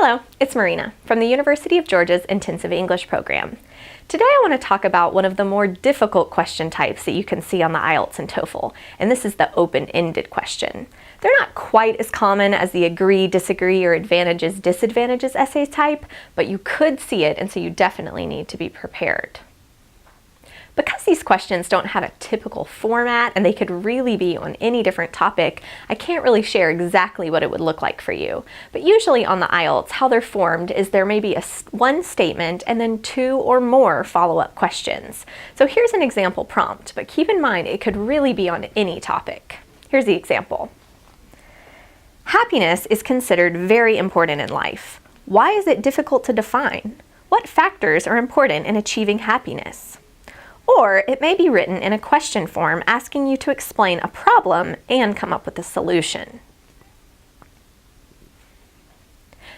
Hello, it's Marina from the University of Georgia's Intensive English program. Today I want to talk about one of the more difficult question types that you can see on the IELTS and TOEFL, and this is the open-ended question. They're not quite as common as the agree, disagree, or advantages, disadvantages essay type, but you could see it, and so you definitely need to be prepared. Because these questions don't have a typical format and they could really be on any different topic, I can't really share exactly what it would look like for you. But usually on the IELTS, how they're formed is there may be one statement and then two or more follow-up questions. So here's an example prompt, but keep in mind it could really be on any topic. Here's the example. Happiness is considered very important in life. Why is it difficult to define? What factors are important in achieving happiness? Or it may be written in a question form asking you to explain a problem and come up with a solution.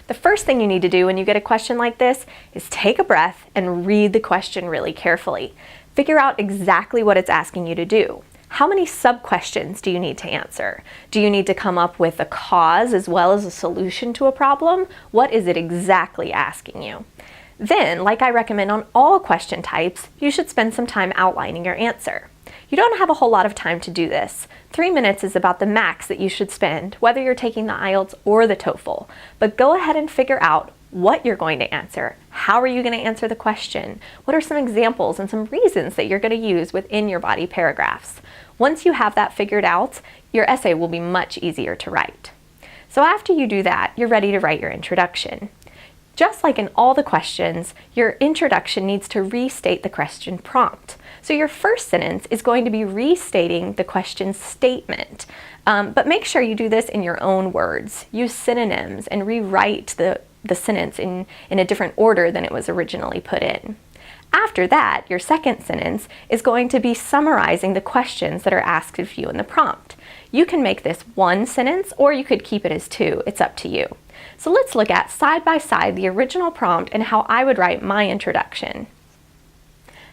The first thing you need to do when you get a question like this is take a breath and read the question really carefully. Figure out exactly what it's asking you to do. How many sub-questions do you need to answer? Do you need to come up with a cause as well as a solution to a problem? What is it exactly asking you? Then, like I recommend on all question types, you should spend some time outlining your answer. You don't have a whole lot of time to do this. 3 minutes is about the max that you should spend, whether you're taking the IELTS or the TOEFL. But go ahead and figure out what you're going to answer. How are you going to answer the question? What are some examples and some reasons that you're going to use within your body paragraphs? Once you have that figured out, your essay will be much easier to write. So after you do that, you're ready to write your introduction. Just like in all the questions, your introduction needs to restate the question prompt. So your first sentence is going to be restating the question statement. But make sure you do this in your own words. Use synonyms and rewrite the sentence in a different order than it was originally put in. After that, your second sentence is going to be summarizing the questions that are asked of you in the prompt. You can make this one sentence or you could keep it as two. It's up to you. So let's look at side by side the original prompt and how I would write my introduction.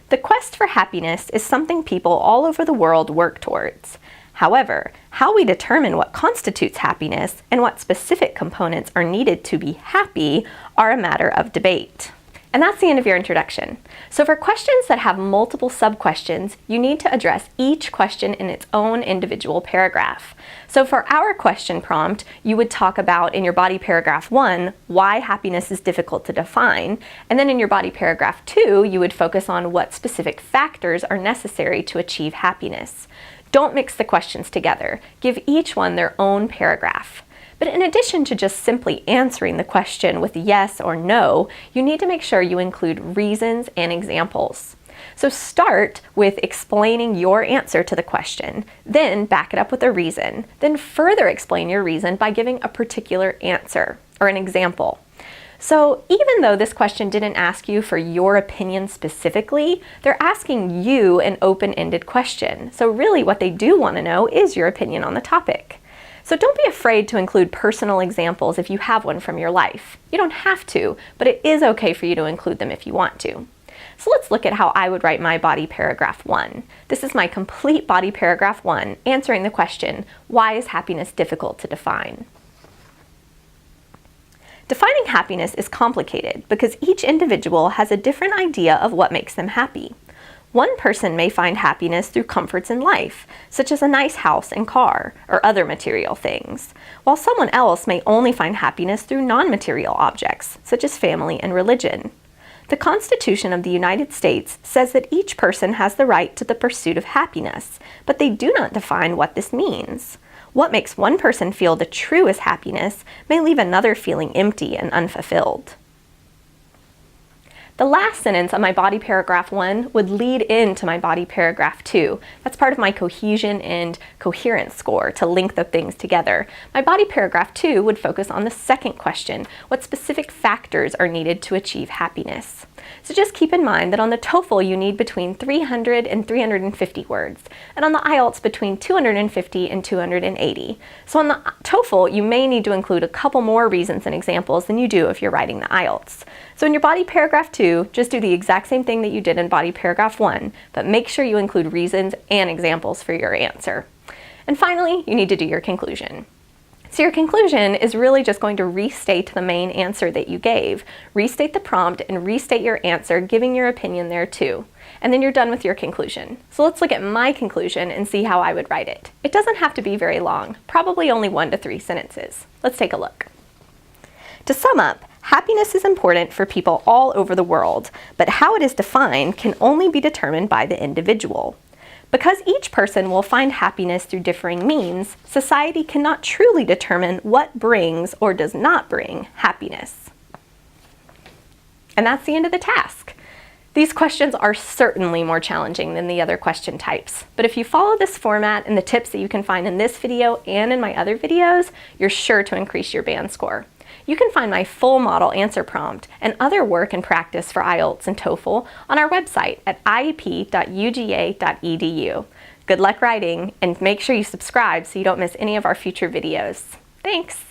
The quest for happiness is something people all over the world work towards. However, how we determine what constitutes happiness and what specific components are needed to be happy are a matter of debate. And that's the end of your introduction. So for questions that have multiple sub-questions, you need to address each question in its own individual paragraph. So for our question prompt, you would talk about in your body paragraph 1, why happiness is difficult to define. And then in your body paragraph 2, you would focus on what specific factors are necessary to achieve happiness. Don't mix the questions together. Give each one their own paragraph. But in addition to just simply answering the question with yes or no, you need to make sure you include reasons and examples. So start with explaining your answer to the question, then back it up with a reason, then further explain your reason by giving a particular answer or an example. So even though this question didn't ask you for your opinion specifically, they're asking you an open-ended question. So really what they do want to know is your opinion on the topic. So don't be afraid to include personal examples if you have one from your life. You don't have to, but it is okay for you to include them if you want to. So let's look at how I would write my body paragraph 1. This is my complete body paragraph 1, answering the question, why is happiness difficult to define? Defining happiness is complicated because each individual has a different idea of what makes them happy. One person may find happiness through comforts in life, such as a nice house and car, or other material things, while someone else may only find happiness through non-material objects, such as family and religion. The Constitution of the United States says that each person has the right to the pursuit of happiness, but they do not define what this means. What makes one person feel the truest happiness may leave another feeling empty and unfulfilled. The last sentence of my body paragraph 1 would lead into my body paragraph 2. That's part of my cohesion and coherence score to link the things together. My body paragraph 2 would focus on the second question, what specific factors are needed to achieve happiness. So just keep in mind that on the TOEFL you need between 300 and 350 words, and on the IELTS between 250 and 280. So on the TOEFL you may need to include a couple more reasons and examples than you do if you're writing the IELTS. So in your body paragraph 2, just do the exact same thing that you did in body paragraph 1, but make sure you include reasons and examples for your answer. And finally, you need to do your conclusion. So your conclusion is really just going to restate the main answer that you gave, restate the prompt, and restate your answer, giving your opinion there too. And then you're done with your conclusion. So let's look at my conclusion and see how I would write it. It doesn't have to be very long, probably only 1 to 3 sentences. Let's take a look. To sum up, happiness is important for people all over the world, but how it is defined can only be determined by the individual. Because each person will find happiness through differing means, society cannot truly determine what brings or does not bring happiness. And that's the end of the task. These questions are certainly more challenging than the other question types, but if you follow this format and the tips that you can find in this video and in my other videos, you're sure to increase your band score. You can find my full model answer prompt and other work and practice for IELTS and TOEFL on our website at iep.uga.edu. Good luck writing, and make sure you subscribe so you don't miss any of our future videos. Thanks!